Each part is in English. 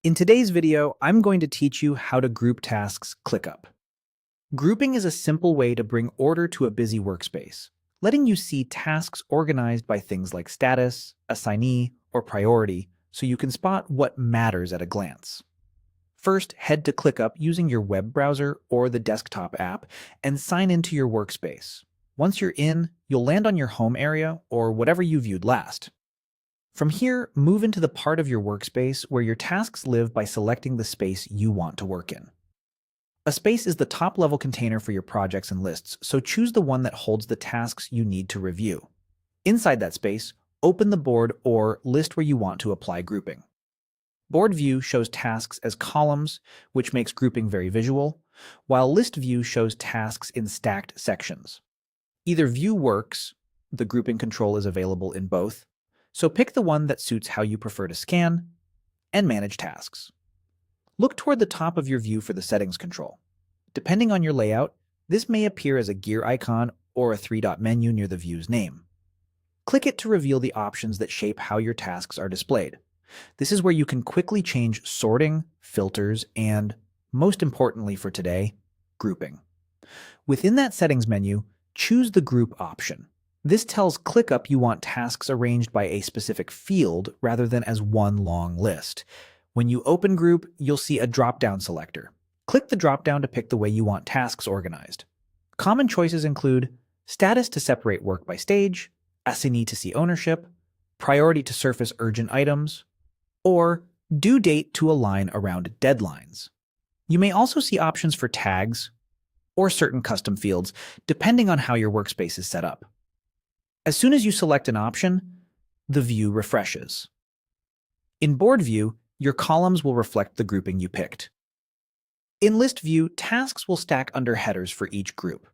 In today's video, I'm going to teach you how to group tasks ClickUp. Grouping is a simple way to bring order to a busy workspace, letting you see tasks organized by things like status, assignee, or priority, so you can spot what matters at a glance. First, head to ClickUp using your web browser or the desktop app and sign into your workspace. Once you're in, you'll land on your home area or whatever you viewed last. From here, move into the part of your workspace where your tasks live by selecting the space you want to work in. A space is the top-level container for your projects and lists, so choose the one that holds the tasks you need to review. Inside that space, open the board or list where you want to apply grouping. Board view shows tasks as columns, which makes grouping very visual, while list view shows tasks in stacked sections. Either view works, the grouping control is available in both, so pick the one that suits how you prefer to scan and manage tasks. Look toward the top of your view for the settings control. Depending on your layout, this may appear as a gear icon or a three-dot menu near the view's name. Click it to reveal the options that shape how your tasks are displayed. This is where you can quickly change sorting, filters, and, most importantly for today, grouping. Within that settings menu, choose the group option. This tells ClickUp you want tasks arranged by a specific field rather than as one long list. When you open Group, you'll see a drop-down selector. Click the drop-down to pick the way you want tasks organized. Common choices include status to separate work by stage, assignee to see ownership, priority to surface urgent items, or due date to align around deadlines. You may also see options for tags or certain custom fields, depending on how your workspace is set up. As soon as you select an option, the view refreshes. In Board View, your columns will reflect the grouping you picked. In List View, tasks will stack under headers for each group.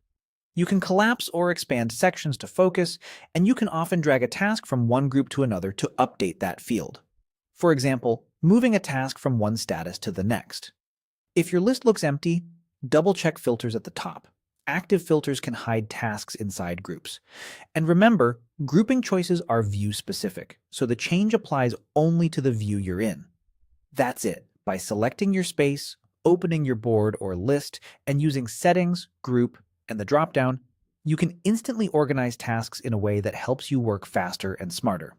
You can collapse or expand sections to focus, and you can often drag a task from one group to another to update that field. For example, moving a task from one status to the next. If your list looks empty, double-check filters at the top. Active filters can hide tasks inside groups. And remember, grouping choices are view-specific, so the change applies only to the view you're in. That's it. By selecting your space, opening your board or list, and using Settings, Group, and the drop-down, you can instantly organize tasks in a way that helps you work faster and smarter.